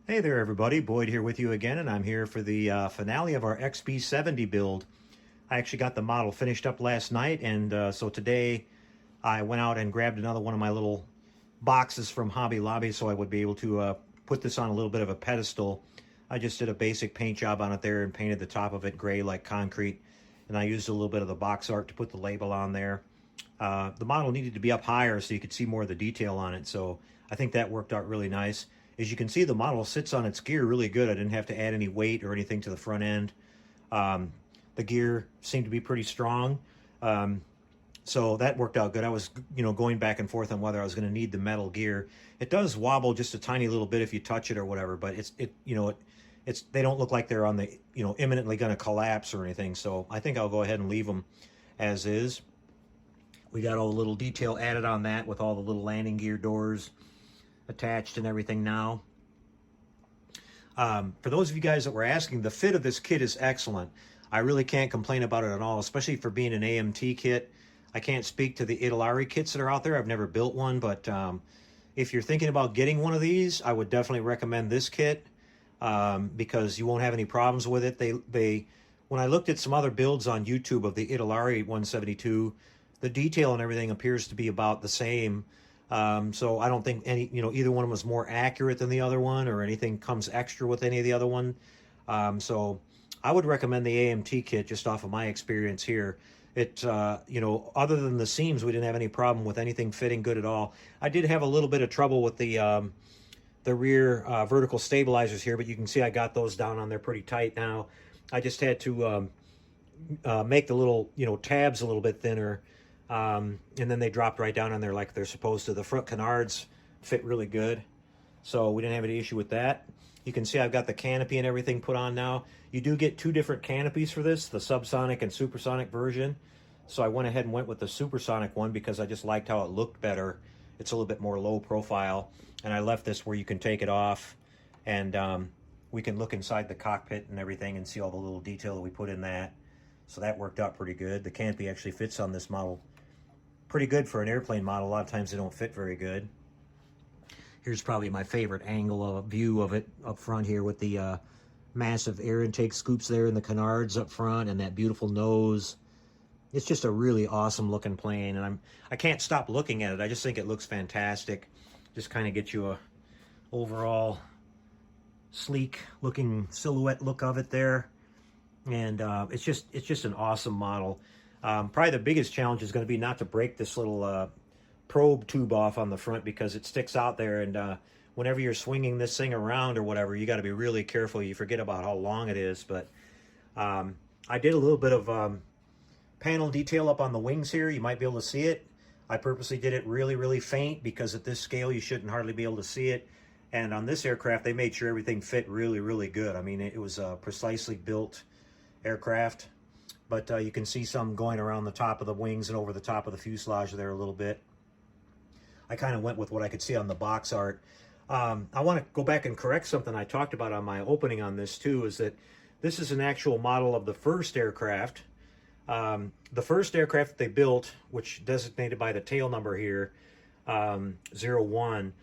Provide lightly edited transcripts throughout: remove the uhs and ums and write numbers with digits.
Hey there everybody, Boyd here with you again, and I'm here for the finale of our XB70 build. I actually got the model finished up last night, and so today I went out and grabbed another one of my little boxes from Hobby Lobby so I would be able to put this on a little bit of a pedestal. I just did a basic paint job on it there and painted the top of it gray like concrete, and I used a little bit of the box art to put the label on there. The model needed to be up higher so you could see more of the detail on it, so I think that worked out really nice. As you can see, the model sits on its gear really good. I didn't have to add any weight or anything to the front end. The gear seemed to be pretty strong, so that worked out good. I was, going back and forth on whether I was going to need the metal gear. It does wobble just a tiny little bit if you touch it or whatever, but they don't look like they're on the, imminently going to collapse or anything. So I think I'll go ahead and leave them as is. We got all the little detail added on that with all the little landing gear doors attached and everything now. For those of you guys that were asking, the fit of this kit is excellent. I really can't complain about it at all, especially for being an AMT kit. I can't speak to the Italeri kits that are out there. I've never built one, but if you're thinking about getting one of these, I would definitely recommend this kit because you won't have any problems with it. When I looked at some other builds on YouTube of the Italeri 172, the detail and everything appears to be about the same. So I don't think either one was more accurate than the other one or anything comes extra with any of the other one. So I would recommend the AMT kit just off of my experience here. It, other than the seams, we didn't have any problem with anything fitting good at all. I did have a little bit of trouble with the rear vertical stabilizers here, but you can see I got those down on there pretty tight now. I just had to make the little, tabs a little bit thinner. And then they dropped right down on there like they're supposed to. The front canards fit really good, so we didn't have any issue with that. You can see I've got the canopy and everything put on now. You do get two different canopies for this, the subsonic and supersonic version. So I went ahead and went with the supersonic one because I just liked how it looked better. It's a little bit more low profile, and I left this where you can take it off and we can look inside the cockpit and everything and see all the little detail that we put in that. So that worked out pretty good. The canopy actually fits on this model pretty good for an airplane model. A lot of times they don't fit very good. Here's probably my favorite angle of view of it up front here with the massive air intake scoops there and the canards up front and that beautiful nose. It's just a really awesome looking plane, and I can't stop looking at it. I just think it looks fantastic. Just kind of gets you a overall sleek looking silhouette look of it there. And it's just an awesome model. Probably the biggest challenge is going to be not to break this little probe tube off on the front because it sticks out there, and whenever you're swinging this thing around or whatever, you got to be really careful. You forget about how long it is. But I did a little bit of panel detail up on the wings here. You might be able to see it. I purposely did it really, really faint because at this scale you shouldn't hardly be able to see it. And on this aircraft, they made sure everything fit really, really good. I mean, it was a precisely built aircraft, but you can see some going around the top of the wings and over the top of the fuselage there a little bit. I kind of went with what I could see on the box art. I want to go back and correct something I talked about on my opening on this too, is that this is an actual model of the first aircraft. The first aircraft that they built, which designated by the tail number here, 01,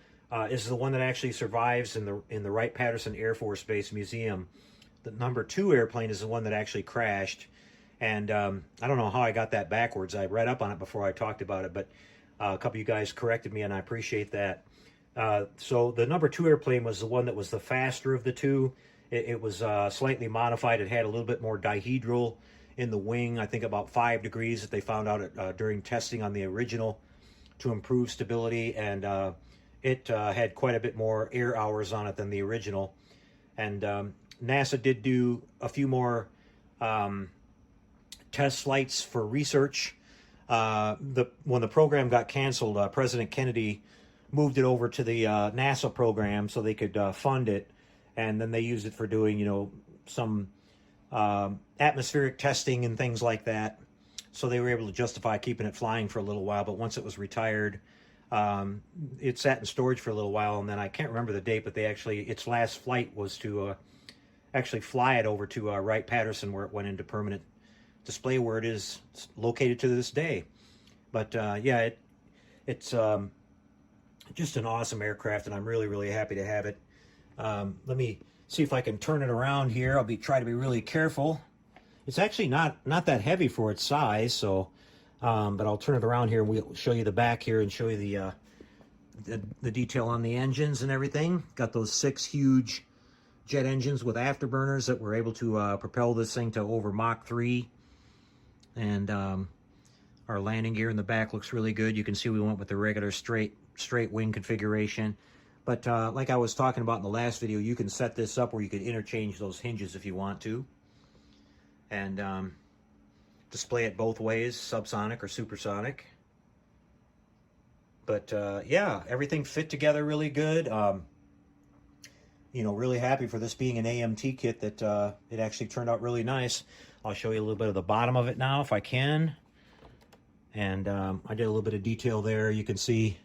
is the one that actually survives in the Wright-Patterson Air Force Base Museum. The number 2 airplane is the one that actually crashed. And I don't know how I got that backwards. I read up on it before I talked about it, but a couple of you guys corrected me, and I appreciate that. So the number 2 airplane was the one that was the faster of the two. It was slightly modified. It had a little bit more dihedral in the wing, I think about 5 degrees that they found out during testing on the original to improve stability, and it had quite a bit more air hours on it than the original. And NASA did do a few more test flights for research. When the program got canceled, President Kennedy moved it over to the NASA program so they could fund it, and then they used it for doing, some atmospheric testing and things like that. So they were able to justify keeping it flying for a little while, but once it was retired, it sat in storage for a little while, and then I can't remember the date, but its last flight was to actually fly it over to Wright-Patterson, where it went into permanent display, where it is located to this day. But yeah, it's just an awesome aircraft, and I'm really, really happy to have it. Let me see if I can turn it around here. I'll try to be really careful. It's actually not that heavy for its size, so but I'll turn it around here and we'll show you the back here and show you the detail on the engines and everything. Got those 6 huge jet engines with afterburners that were able to propel this thing to over Mach 3. And our landing gear in the back looks really good. You can see we went with the regular straight wing configuration. But like I was talking about in the last video, you can set this up where you could interchange those hinges if you want to. And display it both ways, subsonic or supersonic. But yeah, everything fit together really good. You know, really happy for this being an AMT kit that it actually turned out really nice. I'll show you a little bit of the bottom of it now if I can. And I did a little bit of detail there. You can see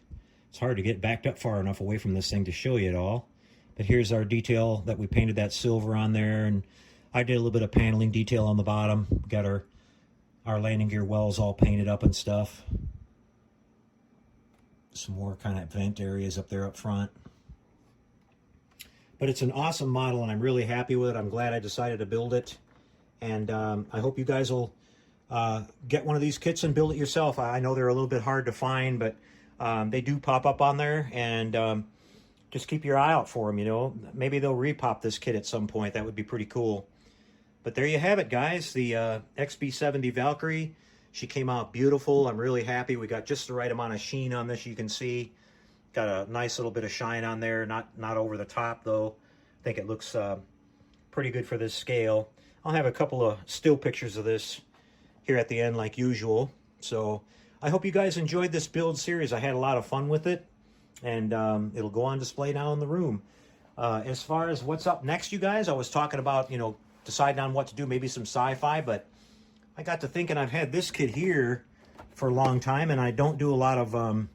it's hard to get backed up far enough away from this thing to show you it all. But here's our detail that we painted that silver on there. And I did a little bit of paneling detail on the bottom. Got our landing gear wells all painted up and stuff. Some more kind of vent areas up there up front. But it's an awesome model, and I'm really happy with it. I'm glad I decided to build it. And I hope you guys will get one of these kits and build it yourself. I know they're a little bit hard to find, but they do pop up on there. And just keep your eye out for them, you know. Maybe they'll repop this kit at some point. That would be pretty cool. But there you have it, guys. The XB-70 Valkyrie. She came out beautiful. I'm really happy. We got just the right amount of sheen on this, you can see. Got a nice little bit of shine on there, not over the top though. I think it looks pretty good for this scale. I'll have a couple of still pictures of this here at the end like usual. So I hope you guys enjoyed this build series. I had a lot of fun with it, and it'll go on display now in the room. As far as what's up next, you guys, I was talking about, you know, deciding on what to do, maybe some sci-fi, but I got to thinking I've had this kit here for a long time, and I don't do a lot of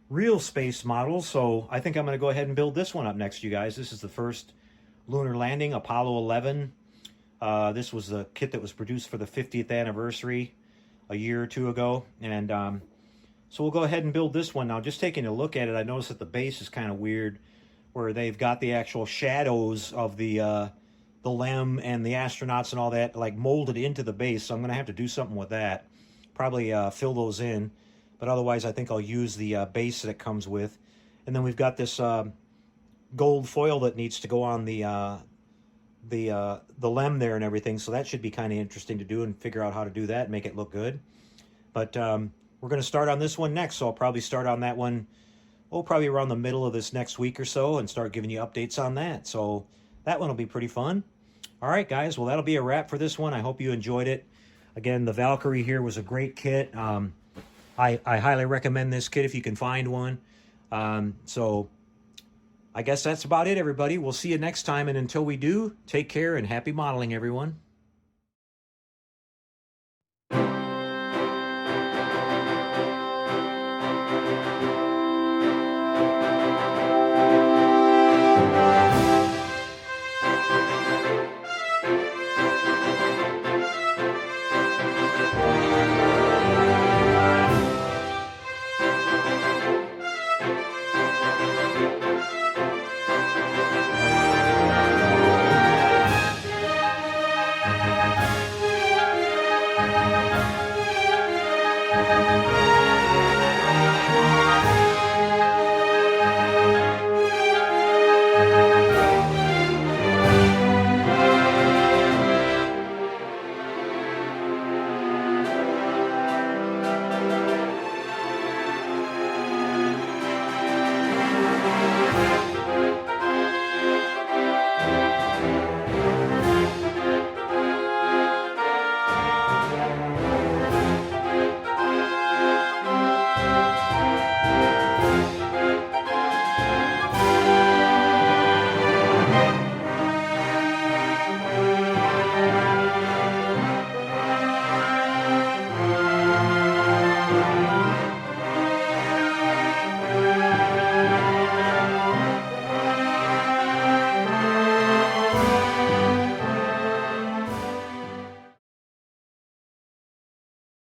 real space models, so I think I'm going to go ahead and build this one up next, you guys. This is the first lunar landing, Apollo 11. This was the kit that was produced for the 50th anniversary a year or two ago, and so we'll go ahead and build this one. Now, just taking a look at it, I noticed that the base is kind of weird, where they've got the actual shadows of the LEM and the astronauts and all that like molded into the base, so I'm going to have to do something with that. Probably fill those in. But otherwise, I think I'll use the base that it comes with. And then we've got this gold foil that needs to go on the LEM there and everything. So that should be kind of interesting to do and figure out how to do that and make it look good. But we're going to start on this one next. So I'll probably start on that one, probably around the middle of this next week or so, and start giving you updates on that. So that one will be pretty fun. All right, guys. Well, that'll be a wrap for this one. I hope you enjoyed it. Again, the Valkyrie here was a great kit. I highly recommend this kit if you can find one. So I guess that's about it, everybody. We'll see you next time, and until we do, take care and happy modeling, everyone.